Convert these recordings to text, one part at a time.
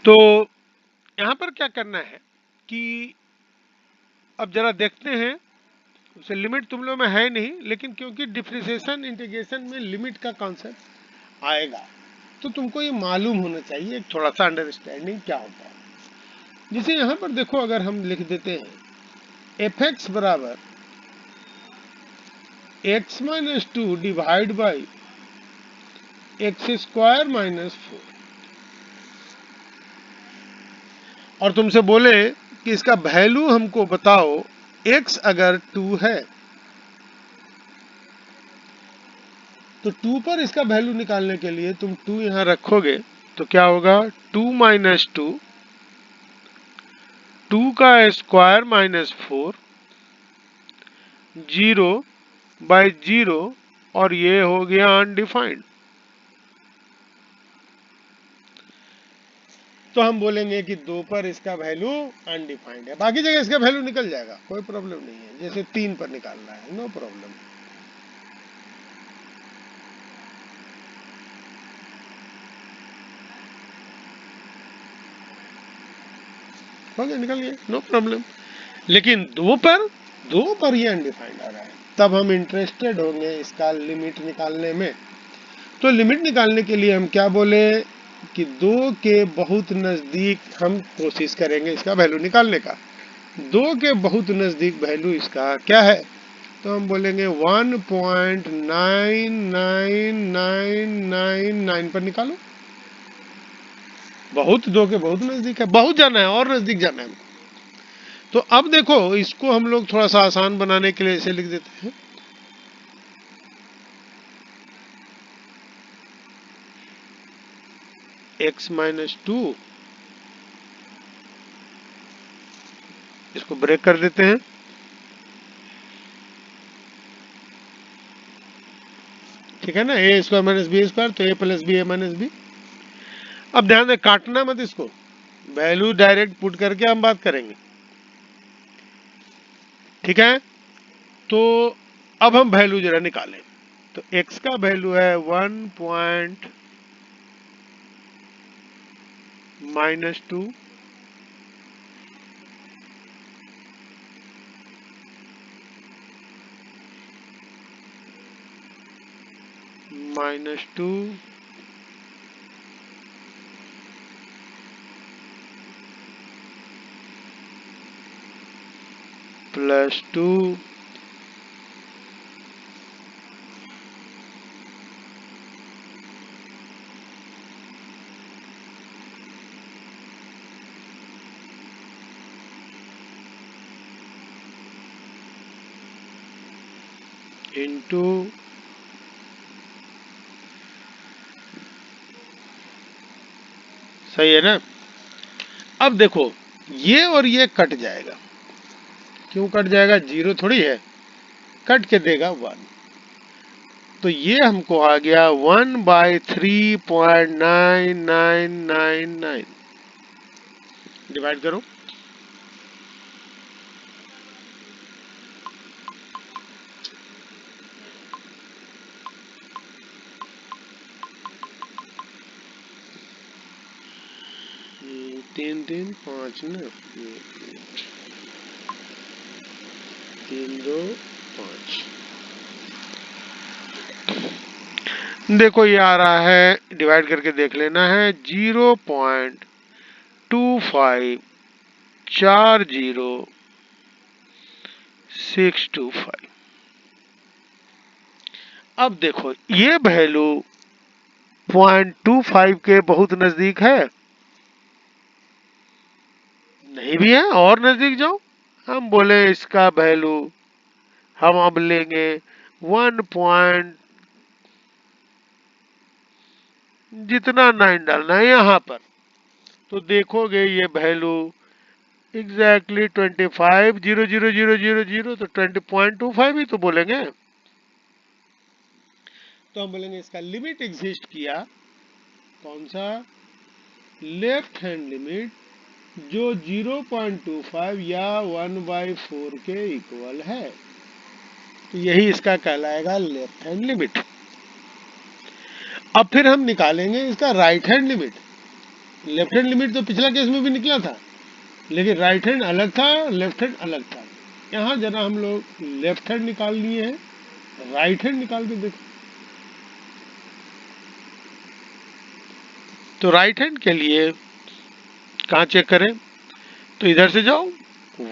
तो यहाँ पर क्या करना है कि अब जरा देखते हैं, उसे लिमिट तुम लोग में है नहीं, लेकिन क्योंकि डिफरेंशिएशन इंटीग्रेशन में लिमिट का कॉन्सेप्ट आएगा तो तुमको ये मालूम होना चाहिए, एक थोड़ा सा अंडरस्टैंडिंग क्या होता है। जैसे यहाँ पर देखो, अगर हम लिख देते हैं एफ एक्स बराबर x minus to divide by x square minus 4, और तुमसे बोले कि इसका वैल्यू हमको बताओ x अगर 2 है तो 2 पर इसका वैल्यू निकालने के लिए तुम 2 यहां रखोगे तो क्या होगा, 2 माइनस 2, 2 का स्क्वायर माइनस 4, 0 बाई 0, और ये हो गया अनडिफाइंड। तो हम बोलेंगे कि 2 पर इसका वैल्यू अनडिफाइंड है, बाकी जगह इसका वैल्यू निकल जाएगा, कोई प्रॉब्लम नहीं है। जैसे 3 पर निकालना है, नो प्रॉब्लम। हो गया, निकल गया, नो प्रॉब्लम। लेकिन 2 पर ये अनडिफाइंड आ रहा है, तब हम इंटरेस्टेड होंगे इसका लिमिट निकालने में। तो लिमिट निकालने के लिए हम क्या बोले कि 2 के बहुत नजदीक हम कोशिश करेंगे इसका वैल्यू निकालने का। 2 के बहुत नजदीक वैल्यू इसका क्या है, तो हम बोलेंगे 1.99999 पर निकालो। बहुत 2 के बहुत नजदीक है, बहुत जाना है और नजदीक जाना है। तो अब देखो, इसको हम लोग थोड़ा सा आसान बनाने के लिए ऐसे लिख देते हैं, x माइनस 2, इसको ब्रेक कर देते हैं, ठीक है ना, ए स्क्वायर माइनस बी स्क्वायर, तो ए प्लस बी ए माइनस बी। अब ध्यान दें, काटना मत इसको, वैल्यू डायरेक्ट पुट करके हम बात करेंगे, ठीक है। तो अब हम वैल्यू जरा निकालें, तो x का वैल्यू है 1 माइनस 2, माइनस 2, प्लस 2, इंटू सही है ना। अब देखो, ये और ये कट जाएगा, क्यों कट जाएगा, 0 थोड़ी है, कट के देगा 1, तो ये हमको आ गया 1/3.9999। डिवाइड करो, तीन तीन पाँच ना, 3 2 5। देखो ये आ रहा है, डिवाइड करके देख लेना है, 0.2540625। अब देखो ये वैल्यू 0.25 के बहुत नजदीक है, नहीं भी है, और नजदीक जाओ। हम बोले इसका वैल्यू हम अब लेंगे 1 पॉइंट, जितना 9 डालना है यहाँ पर, तो देखोगे ये वैल्यू एग्जैक्टली 25, 0 0 0 0 0, तो 20.25 ही तो बोलेंगे। तो हम बोलेंगे इसका लिमिट एग्जिस्ट किया, कौन सा, लेफ्ट हैंड लिमिट, जो 0.25 या 1/4 के इक्वल है, तो यही इसका कहलाएगा लेफ्ट हैंड लिमिट। अब फिर हम निकालेंगे इसका right hand limit. Left hand limit तो पिछला केस में भी निकला था, लेकिन राइट हैंड अलग था, लेफ्ट हैंड अलग था। यहाँ जरा हम लोग लेफ्ट हैंड निकाल लिए हैं, राइट हैंड निकाल के देखो। तो राइट हैंड के लिए कहाँ चेक करें, तो इधर से जाओ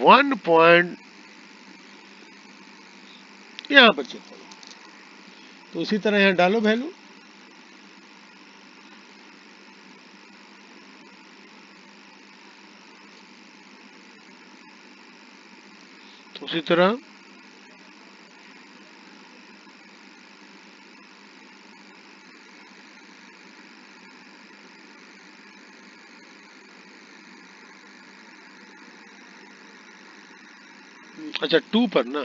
1 पॉइंट यहाँ पर चेक करो, तो उसी तरह यहाँ डालो वैल्यू, तो उसी तरह अच्छा 2 पर ना,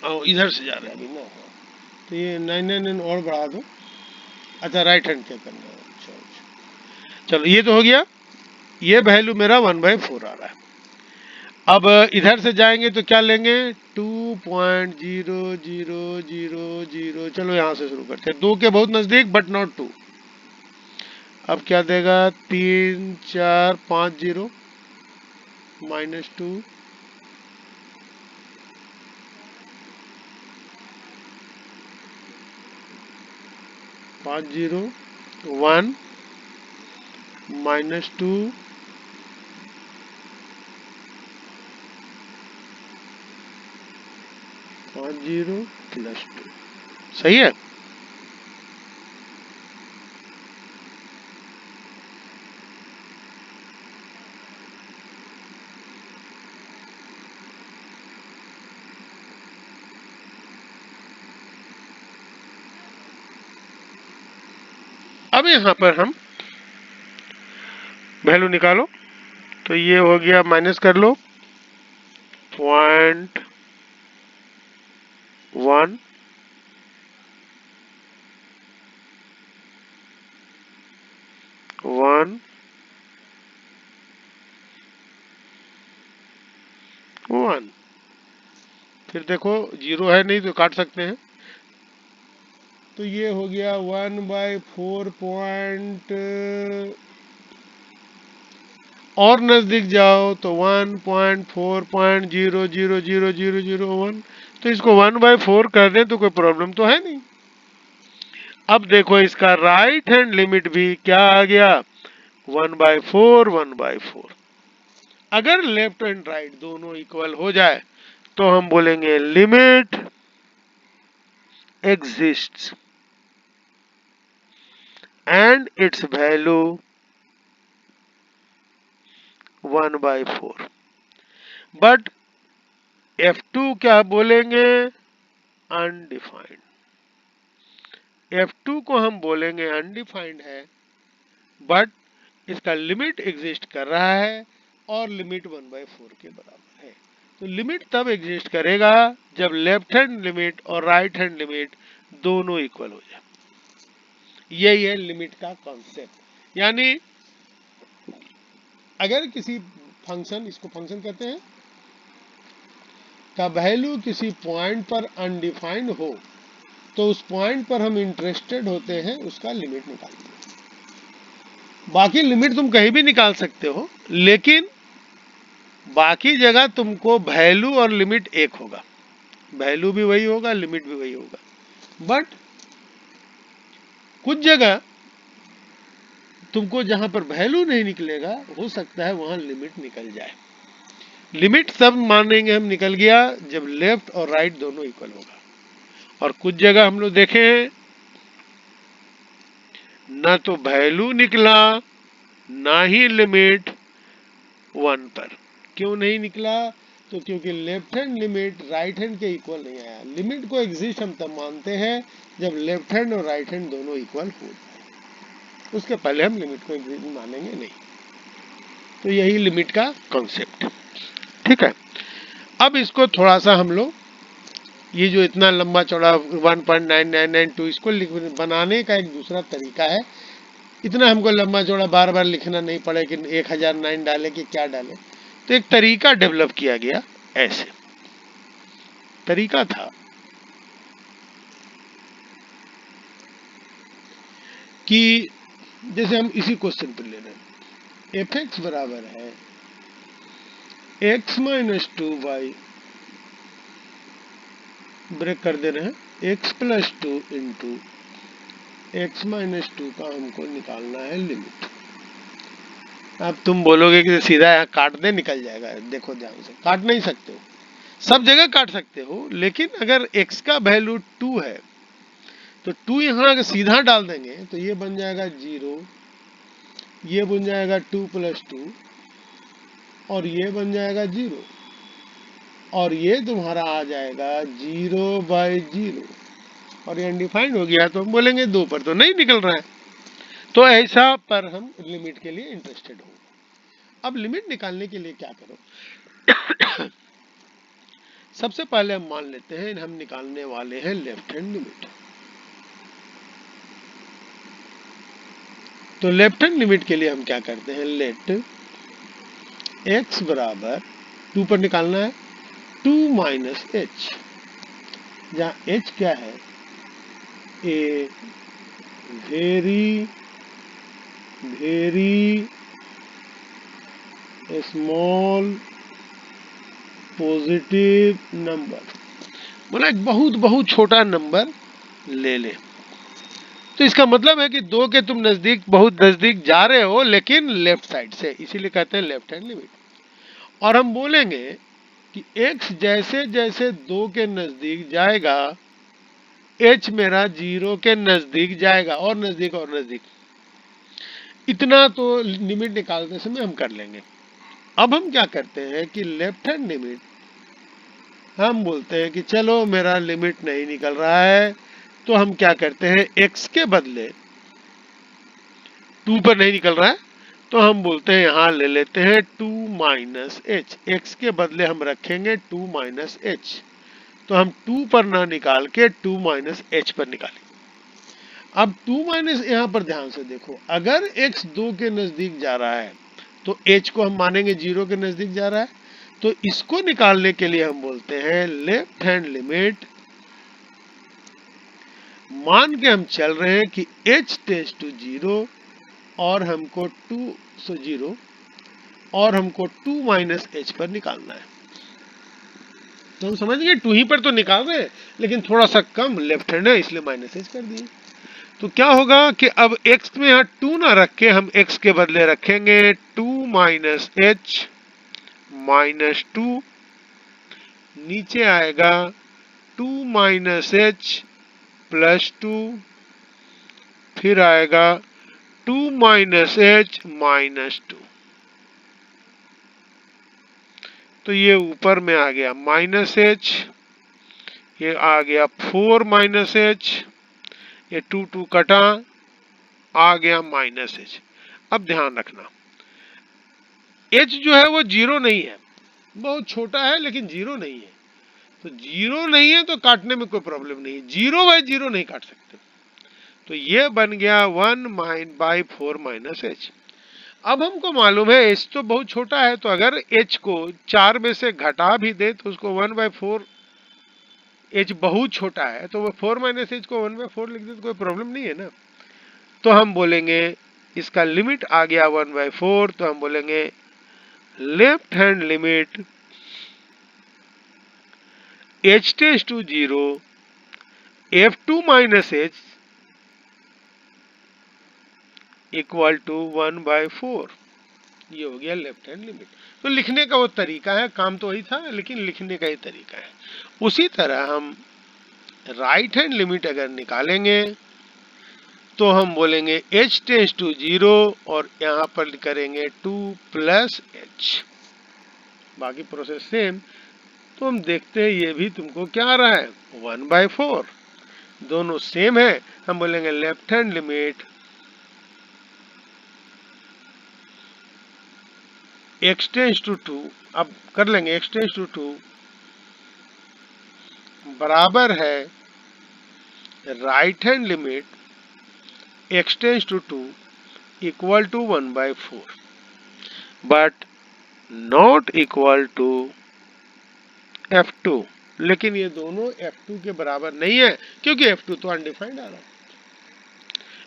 हाँ इधर से जा रहा है अभी ना, तो ये 9 और बढ़ा दो। अच्छा राइट हैंड क्या करना है, चलो ये तो हो गया, ये वैल्यू मेरा 1/4 आ रहा है। अब इधर से जाएंगे तो क्या लेंगे, 2.0000, चलो यहाँ से शुरू करते हैं, 2 के बहुत नजदीक बट नॉट 2। अब क्या देगा, 3450 -2, 501 -2, 50 +2, सही है। अब यहाँ पर हम वैल्यू निकालो, तो ये हो गया, माइनस कर लो 0.1 1 1, फिर देखो जीरो है नहीं तो काट सकते हैं, तो ये हो गया 1/4 पॉइंट, और नजदीक जाओ तो 1.4.0000001, तो इसको 1/4 कर दें तो कोई प्रॉब्लम तो है नहीं। अब देखो इसका राइट हैंड लिमिट भी क्या आ गया, 1/4 1/4। अगर लेफ्ट एंड राइट दोनों इक्वल हो जाए तो हम बोलेंगे limit exists and its value 1/4। But F2 क्या बोलेंगे, अनडिफाइंड। F2 को हम बोलेंगे अनडिफाइंड है, बट इसका लिमिट एग्जिस्ट कर रहा है और लिमिट 1/4 के बराबर है। तो लिमिट तब एग्जिस्ट करेगा जब लेफ्ट हैंड लिमिट और राइट हैंड लिमिट दोनों इक्वल हो जाए। यही है लिमिट का कॉन्सेप्ट। यानी अगर किसी फंक्शन, इसको फंक्शन कहते हैं, का वैल्यू किसी पॉइंट पर अनडिफाइंड हो तो उस पॉइंट पर हम इंटरेस्टेड होते हैं उसका लिमिट निकालते हैं। बाकी लिमिट तुम कहीं भी निकाल सकते हो, लेकिन बाकी जगह तुमको वैल्यू और लिमिट एक होगा, वैल्यू भी वही होगा, लिमिट भी वही होगा। बट कुछ जगह तुमको जहां पर वैल्यू नहीं निकलेगा, हो सकता है वहां लिमिट निकल जाए। लिमिट तब मानेंगे हम निकल गया जब लेफ्ट और राइट दोनों इक्वल होगा। और कुछ जगह हम लोग देखे हैं ना तो वैल्यू निकला ना ही लिमिट 1 पर। क्यों नहीं निकला, तो क्योंकि left hand limit right hand के इक्वल नहीं आया। लिमिट को एग्जिस्ट हम तब मानते हैं जब लेफ्ट हैंड और राइट हैंड दोनों इक्वल हो जाए, उसके पहले हम लिमिट को एग्जिस्ट मानेंगे नहीं। तो यही लिमिट का कॉन्सेप्ट, ठीक है। अब इसको थोड़ा सा हम लोग, ये जो इतना लंबा चौड़ा 1.9992, इसको बनाने का एक दूसरा तरीका है। इतना हमको लंबा चौड़ा बार बार लिखना नहीं पड़े कि 1009 डाले कि क्या डाले, तो एक तरीका डेवलप किया गया। ऐसे तरीका था, कि जैसे हम इसी क्वेश्चन पर ले रहे हैं, एफ एक्स बराबर है x minus two y, break कर दे रहे हैं, x plus two into x minus two का हमको निकालना है लिमिट। अब तुम बोलोगे कि सीधा यहाँ काट दे निकल जाएगा, देखो ध्यान से, काट नहीं सकते हो, सब जगह काट सकते हो, लेकिन अगर x का वैल्यू 2 है तो 2 यहाँ अगर सीधा डाल देंगे तो ये बन जाएगा 0, ये बन जाएगा 2 प्लस 2 और ये बन जाएगा 0 और ये तुम्हारा आ जाएगा 0/0 और ये अनडिफाइंड हो गया, तो हम बोलेंगे 2 पर तो नहीं निकल रहा है। तो ऐसा पर हम लिमिट के लिए इंटरेस्टेड हो। अब लिमिट निकालने के लिए क्या करो, सबसे पहले हम मान लेते हैं हम निकालने वाले हैं लेफ्ट हैंड लिमिट। तो लेफ्ट हैंड लिमिट के लिए हम क्या करते हैं, लेट x बराबर 2 पर निकालना है 2 माइनस एच, जहां h क्या है, a very very small positive number, बोला एक बहुत बहुत छोटा नंबर ले ले। तो इसका मतलब है कि 2 के तुम नजदीक, बहुत नजदीक जा रहे हो, लेकिन लेफ्ट साइड से, इसीलिए कहते हैं लेफ्ट हैंड लिमिट। और हम बोलेंगे कि x जैसे जैसे 2 के नजदीक जाएगा, h मेरा 0 के नजदीक जाएगा, और नजदीक और नजदीक। इतना तो लिमिट निकालते समय हम कर लेंगे। अब हम क्या करते हैं कि लेफ्ट हैंड लिमिट हम बोलते हैं कि चलो मेरा लिमिट नहीं निकल रहा है, तो हम क्या करते हैं, x के बदले 2 पर नहीं निकल रहा है तो हम बोलते हैं यहां ले लेते हैं 2 माइनस एच, एक्स के बदले हम रखेंगे 2 माइनस एच, तो हम 2 पर ना निकाल के 2 माइनस एच पर निकालेंगे। अब 2 माइनस यहां पर ध्यान से देखो, अगर x 2 के नजदीक जा रहा है तो h को हम मानेंगे 0 के नजदीक जा रहा है, तो इसको निकालने के लिए हम बोलते हैं लेफ्ट हैंड लिमिट, मान के हम चल रहे हैं कि h टेंड्स टू 0 और हमको 0 और हमको 2 माइनस एच पर निकालना है। तो हम समझ गए 2 ही पर तो निकाल रहे हैं, लेकिन थोड़ा सा कम लेफ्ट हैंड है इसलिए माइनस एच कर दिए। तो क्या होगा कि अब x में यहाँ 2 ना रख के हम x के बदले रखेंगे 2 माइनस एच माइनस 2, नीचे आएगा 2 माइनस एच प्लस 2, फिर आएगा 2 माइनस एच माइनस 2। तो ये ऊपर में आ गया माइनस एच, ये आ गया 4 माइनस एच, ये 2 कटा, आ गया माइनस एच। अब ध्यान रखना एच जो है वो 0 नहीं है, बहुत छोटा है लेकिन 0 नहीं है, तो 0 नहीं है तो काटने में कोई प्रॉब्लम नहीं है, 0/0 नहीं काट सकते। तो ये बन गया 1/4 माइनस एच। अब हमको मालूम है h तो बहुत छोटा है, तो अगर h को 4 में से घटा भी दे तो उसको 1/4, h बहुत छोटा है तो वो 4 माइनस एच को 1/4 लिख दे तो कोई प्रॉब्लम नहीं है ना। तो हम बोलेंगे इसका लिमिट आ गया 1/4, तो हम बोलेंगे left hand limit h tends to 0 f2 minus h equal to 1/4। ये हो गया लेफ्ट हैंड लिमिट। तो लिखने का वो तरीका है, काम तो वही था लेकिन लिखने का ही तरीका है। उसी तरह हम राइट हैंड लिमिट अगर निकालेंगे तो हम बोलेंगे h टेंड्स टू 0 और यहाँ पर करेंगे 2 प्लस h, बाकी प्रोसेस सेम। तो हम देखते हैं ये भी तुमको क्या आ रहा है 1/4, दोनों सेम है। हम बोलेंगे left hand limit x tends to 2, अब कर लेंगे x टेंड्स टू 2 बराबर है right hand limit x tends to 2 equal to 1/4, but not equal to f2। लेकिन ये दोनों f2 के बराबर नहीं है क्योंकि f2 तो अनडिफाइंड आ रहा है।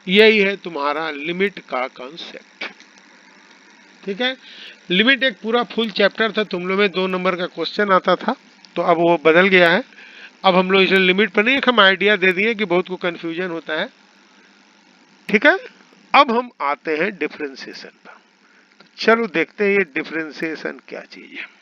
यही है तुम्हारा लिमिट का कॉन्सेप्ट। ठीक है, लिमिट एक पूरा फुल चैप्टर था, तुम लोग में 2 नंबर का क्वेश्चन आता था, तो अब वो बदल गया है। अब हम लोग इसे लिमिट पर नहीं, हम आइडिया दे दिए कि बहुत को कंफ्यूजन होता है। ठीक है, अब हम आते हैं डिफरेंशिएशन पर। तो चलो देखते हैं ये डिफरेंशिएशन क्या चीज है।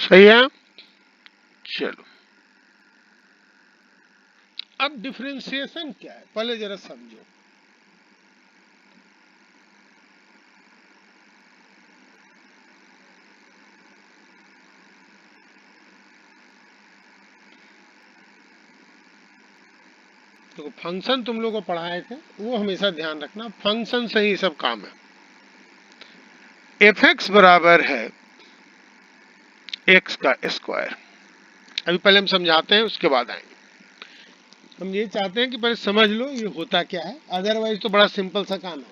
सही है, चलो अब डिफरेंशिएशन क्या है पहले जरा समझो। देखो फंक्शन तुम लोग को पढ़ाए थे, वो हमेशा ध्यान रखना, फंक्शन से ही सब काम है। एफ एक्स बराबर है एक्स का स्क्वायर। अभी पहले हम समझाते हैं, उसके बाद आएंगे। हम ये चाहते हैं कि पहले समझ लो ये होता क्या है, अदरवाइज तो बड़ा सिंपल सा काम है,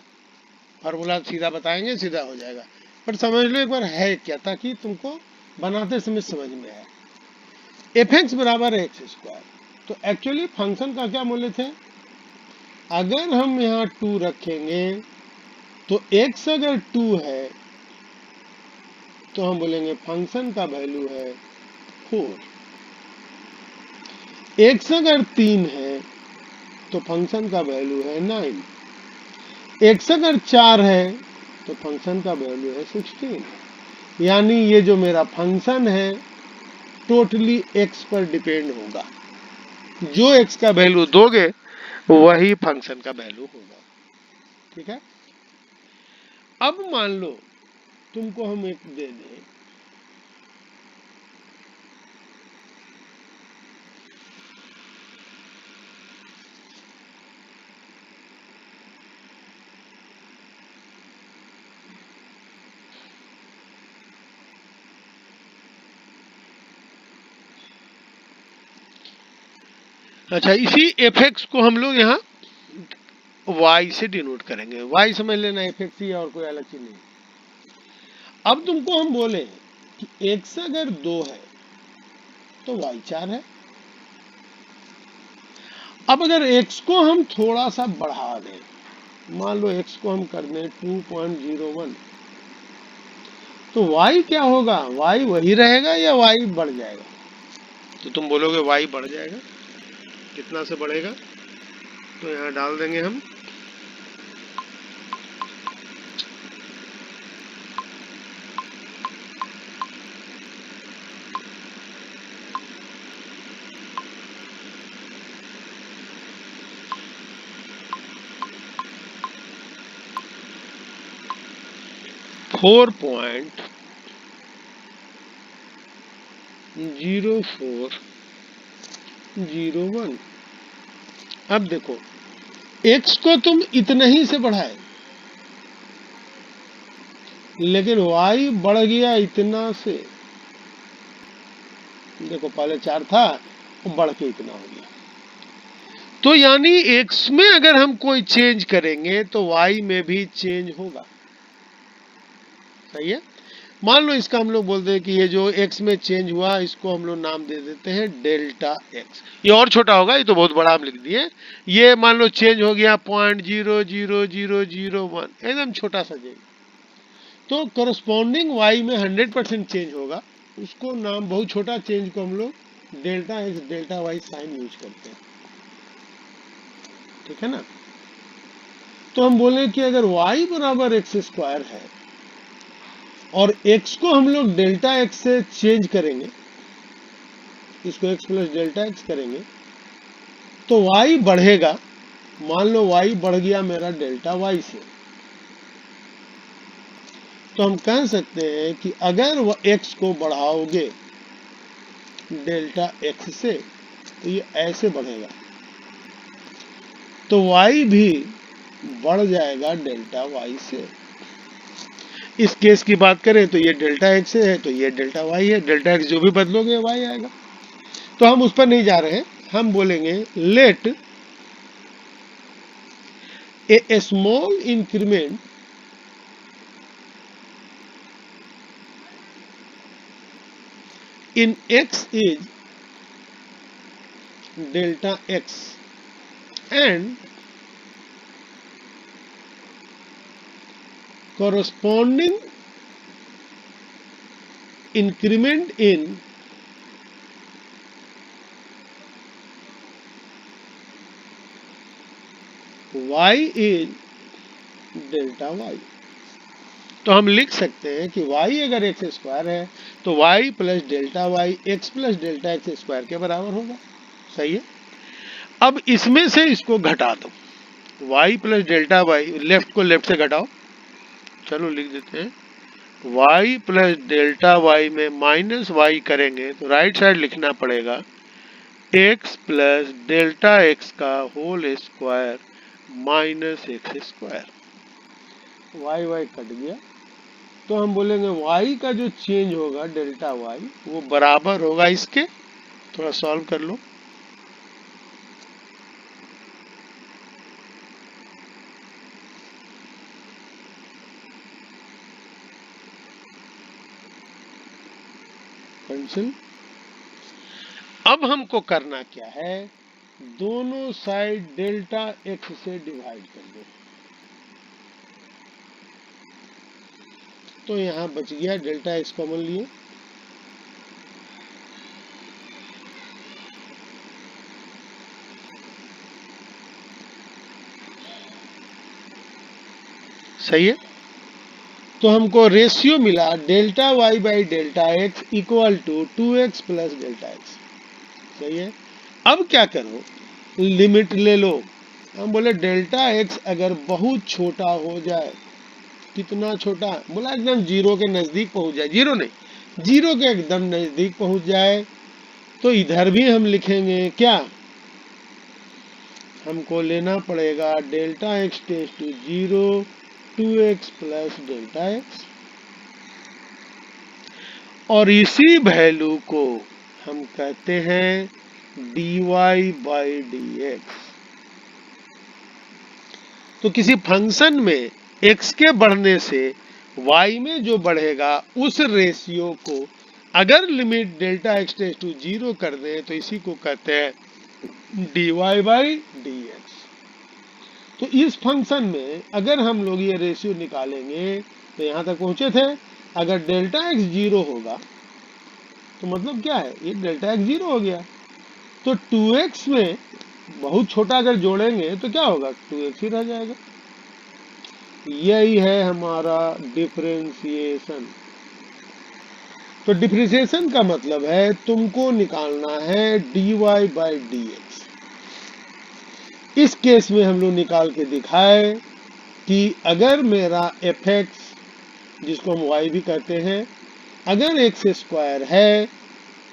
फार्मूला सीधा बताएंगे सीधा हो जाएगा, पर समझ लो एक बार है क्या, ताकि तुमको बनाते समय समझ में आए। एफ एक्स बराबर है एक्स स्क्वायर, तो एक्चुअली फंक्शन का क्या मूल्य थे, अगर हम यहाँ 2 रखेंगे तो x अगर 2 है तो हम बोलेंगे फंक्शन का वैल्यू है 4। x अगर 3 है तो फंक्शन का वैल्यू है 9। x अगर 4 है तो फंक्शन का वैल्यू है 16। यानी ये जो मेरा फंक्शन है टोटली x पर डिपेंड होगा, जो x का वैल्यू दोगे वही फंक्शन का वैल्यू होगा। ठीक है, अब मान लो तुमको हम एक दे दें, अच्छा इसी एफ एक्स को हम लोग यहाँ y से डिनोट करेंगे, y समझ लेना, एफ एक्स ही और कोई अलग चीज नहीं। अब तुमको हम बोले कि x अगर 2 है तो y 4 है। अब अगर x को हम थोड़ा सा बढ़ा दें, मान लो x को हम कर दें 2.01, तो y क्या होगा, y वही रहेगा या y बढ़ जाएगा? तो तुम बोलोगे y बढ़ जाएगा। कितना से बढ़ेगा, तो यहाँ डाल देंगे हम 4.0401। अब देखो x को तुम इतना ही से बढ़ाए, लेकिन y बढ़ गया इतना से। देखो पहले 4 था, वो बढ़ के इतना हो गया, तो यानी x में अगर हम कोई चेंज करेंगे तो y में भी चेंज होगा। सही है, मान लो इसका हम लोग बोलते हैं कि ये जो x में चेंज हुआ इसको हम लोग नाम दे देते हैं डेल्टा x। ये और छोटा होगा, ये तो बहुत बड़ा हम लिख दिए। ये मान लो चेंज हो गया 0.00001, एकदम छोटा सा चेंज, तो करस्पॉन्डिंग y में 100% चेंज होगा, उसको नाम बहुत छोटा चेंज को हम लोग delta x delta y sign use करते हैं। ठीक है ना, तो हम बोले कि अगर y बराबर एक्स स्क्वायर है और x को हम लोग डेल्टा x से चेंज करेंगे, इसको x प्लस डेल्टा x करेंगे, तो y बढ़ेगा। मान लो y बढ़ गया मेरा डेल्टा y से, तो हम कह सकते हैं कि अगर x को बढ़ाओगे डेल्टा x से तो ये ऐसे बढ़ेगा, तो y भी बढ़ जाएगा डेल्टा y से। इस केस की बात करें तो ये डेल्टा x है तो ये डेल्टा y है, डेल्टा x जो भी बदलोगे y आएगा। तो हम उस पर नहीं जा रहे हैं, हम बोलेंगे let a small increment in x is delta x and corresponding increment in y is delta y। तो हम लिख सकते हैं कि y अगर एक्स स्क्वायर है तो y plus delta y x plus delta x square के बराबर होगा। सही है। अब इसमें से इसको घटा दो, y plus delta y, left को लेफ्ट से घटाओ, चलो लिख देते हैं y प्लस डेल्टा वाई में माइनस y करेंगे तो राइट साइड लिखना पड़ेगा x प्लस डेल्टा x का whole square minus x square. y cut गया, तो हम बोलेंगे y का जो चेंज होगा डेल्टा y वो बराबर होगा इसके, थोड़ा सॉल्व कर लो, कैंसिल। अब हमको करना क्या है, दोनों साइड डेल्टा x से डिवाइड कर दो, तो यहां बच गया डेल्टा x कॉमन लिए, सही है। तो हमको रेशियो मिला delta y by delta x equal to 2x plus delta x. सही है। अब क्या करो, लिमिट ले लो। हम बोले डेल्टा एक्स अगर बहुत छोटा हो जाए, कितना छोटा, बोला एकदम जीरो के नजदीक पहुंच जाए, जीरो नहीं, जीरो के एकदम नजदीक पहुंच जाए, तो इधर भी हम लिखेंगे क्या, हमको लेना पड़ेगा delta x tends to zero 2x plus delta x, और इसी वैल्यू को हम कहते हैं dy बाई डी। तो किसी फंक्शन में x के बढ़ने से y में जो बढ़ेगा उस रेशियो को अगर limit delta x tends to zero कर दें तो इसी को कहते हैं dy बाई डी। तो इस फंक्शन में अगर हम लोग ये रेशियो निकालेंगे तो यहां तक पहुंचे थे, अगर डेल्टा एक्स जीरो होगा तो मतलब क्या है, ये डेल्टा एक्स जीरो हो गया, तो 2x में बहुत छोटा अगर जोड़ेंगे तो क्या होगा, 2x ही रह जाएगा। यही है हमारा डिफरेंशिएशन। तो डिफरेंशिएशन का मतलब है तुमको निकालना है dy बाई dx। इस केस में हम लोग निकाल के दिखाए कि अगर मेरा fx, जिसको हम y भी कहते हैं, अगर एक्स स्क्वायर है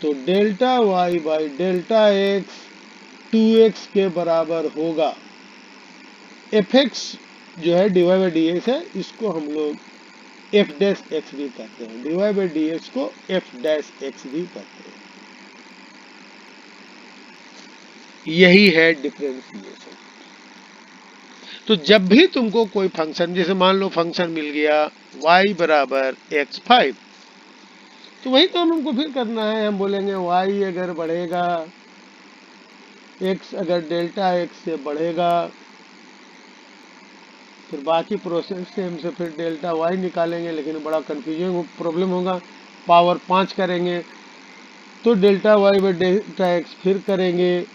तो delta y by delta x 2x के बराबर होगा। fx जो है dy बाई डी एक्स है, इसको हम लोग f डैश एक्स भी कहते हैं, dy बाई डी एक्स को f डैश एक्स भी कहते हैं। यही है डिफरेंशिएशन। तो जब भी तुमको कोई फंक्शन, जैसे मान लो फंक्शन मिल गया y बराबर x5, तो वही काम हमको फिर करना है। हम बोलेंगे y अगर बढ़ेगा, x अगर डेल्टा x से बढ़ेगा, फिर बाकी प्रोसेस से हमसे फिर डेल्टा y निकालेंगे, लेकिन बड़ा कंफ्यूजिंग प्रॉब्लम होगा। पावर 5 करेंगे तो delta y by delta x फिर करेंगे,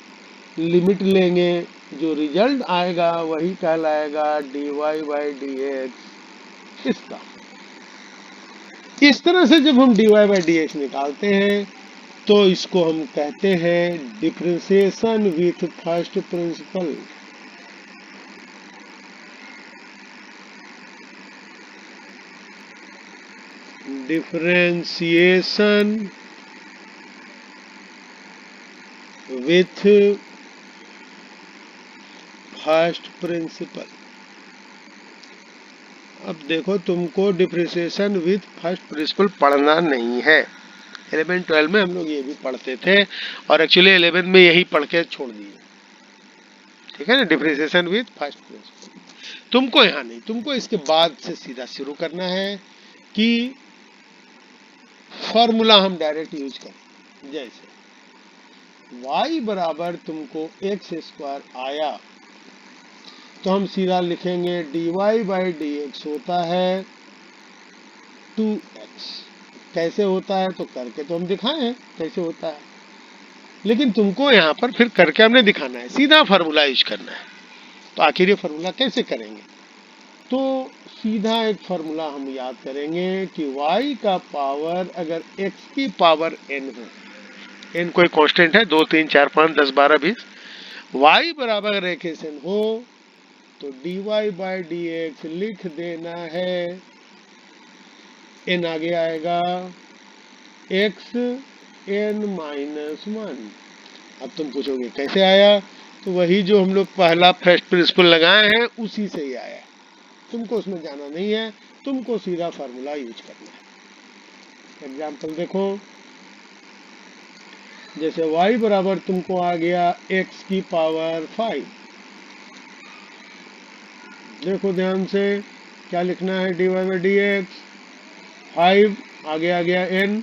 लिमिट लेंगे, जो रिजल्ट आएगा वही कहलाएगा dy बाई dx इसका। इस तरह से जब हम dy बाई dx निकालते हैं तो इसको हम कहते हैं differentiation with first principle. Differentiation with first principle. अब देखो, तुमको डिफरेंशिएशन विथ फर्स्ट प्रिंसिपल पढ़ना नहीं है। 11-12 में हम लोग ये भी पढ़ते थे और एक्चुअली 11 में यही पढ़ के छोड़ दिए, ठीक है ना, डिफरेंशिएशन विथ फर्स्ट प्रिंसिपल। तुमको यहाँ नहीं, तुमको इसके बाद से सीधा शुरू करना है कि फॉर्मूला हम डायरेक्ट यूज करें। जैसे y बराबर तुमको एक्स स्क्वायर आया तो हम सीधा लिखेंगे dy बाई dx होता है 2x। कैसे होता है तो करके तो हम दिखाए हैं कैसे होता है, लेकिन तुमको यहाँ पर फिर करके हमने दिखाना है, सीधा फार्मूला यूज करना है। तो आखिर ये फार्मूला कैसे करेंगे? तो सीधा एक फार्मूला हम याद करेंगे कि y का पावर अगर x की पावर n हो, n कोई कांस्टेंट है, 2 3 4 5 10 12 20, y बराबर अगर एक n हो तो dy बाई dx लिख देना है, n आगे आएगा x n माइनस 1। अब तुम पूछोगे कैसे आया, तो वही जो हम लोग पहला फर्स्ट प्रिंसिपल लगाए हैं उसी से ही आया है, तुमको उसमें जाना नहीं है, तुमको सीधा फार्मूला यूज करना है। एग्जाम्पल देखो, जैसे y बराबर तुमको आ गया x की पावर 5। देखो ध्यान से क्या लिखना है, dy बाई dx 5 आगे आ गया n,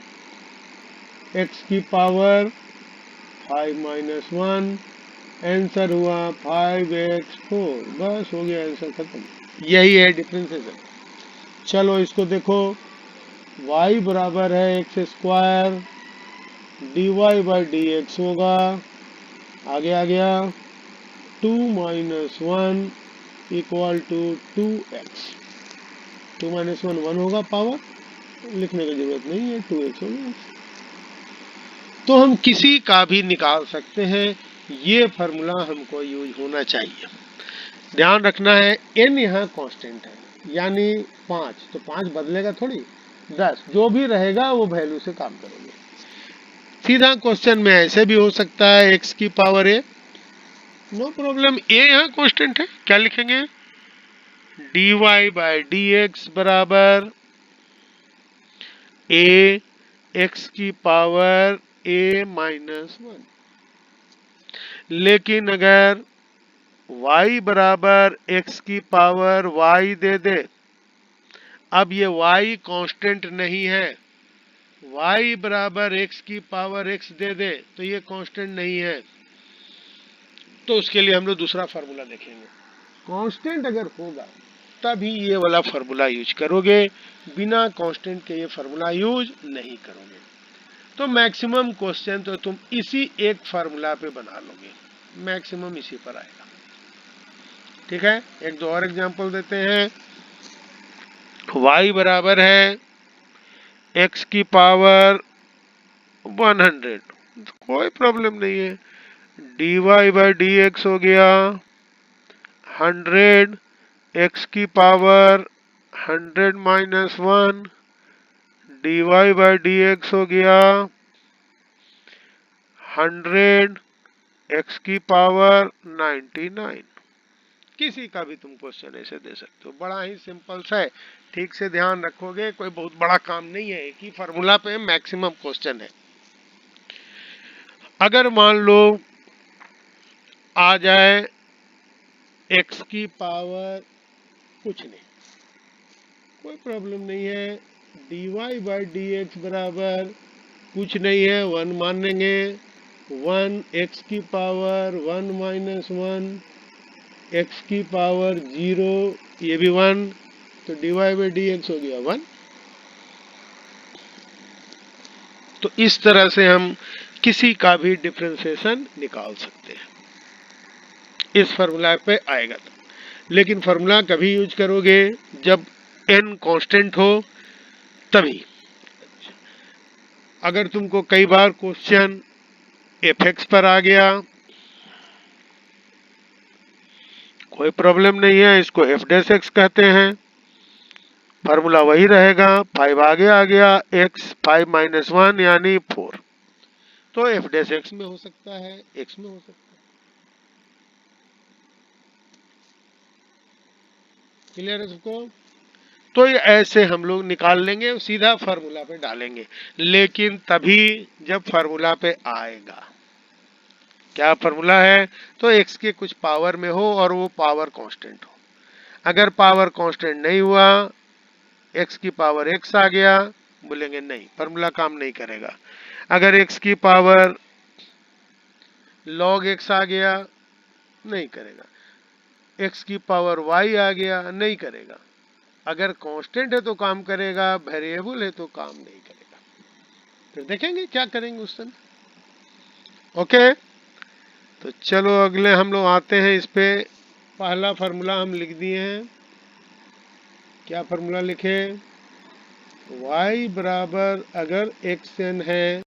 x की पावर 5 माइनस 1, आंसर हुआ 5x4। बस हो गया, आंसर खत्म। यही है डिफरेंशिएशन। चलो इसको देखो, y बराबर है x square, dy by dx होगा, आगे आ गया 2 minus 1 equal to 2x। 2 minus 1 1 होगा, पावर लिखने की जरूरत नहीं है, 2x हो गया। तो हम किसी का भी निकाल सकते हैं, ये फार्मूला हमको यूज होना चाहिए। ध्यान रखना है n यहाँ कांस्टेंट है, यानी 5, तो 5 बदलेगा थोड़ी, 10 जो भी रहेगा वो वैल्यू से काम करेंगे। सीधा क्वेश्चन में ऐसे भी हो सकता है x की power a, no problem, a यहाँ कांस्टेंट है, क्या लिखेंगे, dy बाई dx बराबर a x की पावर a माइनस 1। लेकिन अगर y बराबर x की पावर y दे दे, अब ये y कांस्टेंट नहीं है, y बराबर x की पावर x दे दे तो ये कांस्टेंट नहीं है, तो उसके लिए हम लोग दूसरा फार्मूला देखेंगे। कांस्टेंट अगर होगा तभी ये वाला फार्मूला यूज करोगे, बिना कांस्टेंट के ये फार्मूला यूज नहीं करोगे। तो मैक्सिमम क्वेश्चन तो तुम इसी एक फार्मूला पे बना लोगे, मैक्सिमम इसी पर आएगा। ठीक है, एक दो और एग्जांपल देते हैं। y बराबर है x की पावर 100, कोई प्रॉब्लम नहीं है, dy बाई dx हो गया 100, x की power 100 minus 1, dy by dx हो गया 100, x की पावर 99। किसी का भी तुम क्वेश्चन ऐसे दे सकते हो, बड़ा ही सिंपल सा है, ठीक से ध्यान रखोगे, कोई बहुत बड़ा काम नहीं है, एक ही फार्मूला पे मैक्सिमम क्वेश्चन है। अगर मान लो आ जाए x की पावर कुछ नहीं, कोई प्रॉब्लम नहीं है, dy बाई dx बराबर कुछ नहीं है 1 मान लेंगे, 1 x की पावर 1 माइनस 1, x की पावर 0 ये भी 1, तो dy बाई dx हो गया 1। तो इस तरह से हम किसी का भी डिफरेंशिएशन निकाल सकते हैं। इस फार्मूला पे आएगा। लेकिन फार्मूला कभी यूज करोगे जब n कांस्टेंट हो तभी। अगर तुमको कई बार क्वेश्चन fx पर आ गया, कोई प्रॉब्लम नहीं है, इसको f डैश x कहते हैं, फार्मूला वही रहेगा, 5 आगे आ गया, x 5 माइनस 1 यानी 4, तो f डैश x में हो सकता है, x में हो सकता है। क्लियर है सबको? तो ये ऐसे हम लोग निकाल लेंगे, सीधा फार्मूला पे डालेंगे, लेकिन तभी जब फार्मूला पे आएगा। क्या फार्मूला है? तो x के कुछ पावर में हो और वो पावर कांस्टेंट हो। अगर पावर कांस्टेंट नहीं हुआ, x की पावर x आ गया, बोलेंगे नहीं, फार्मूला काम नहीं करेगा। अगर x की पावर log x आ गया, नहीं करेगा। x की पावर y आ गया, नहीं करेगा। अगर कांस्टेंट है तो काम करेगा, वेरिएबल है तो काम नहीं करेगा। फिर देखेंगे क्या करेंगे उस समय। ओके, तो चलो अगले हम लोग आते हैं इस पे। पहला फार्मूला हम लिख दिए हैं। क्या फार्मूला लिखे? y बराबर अगर xn है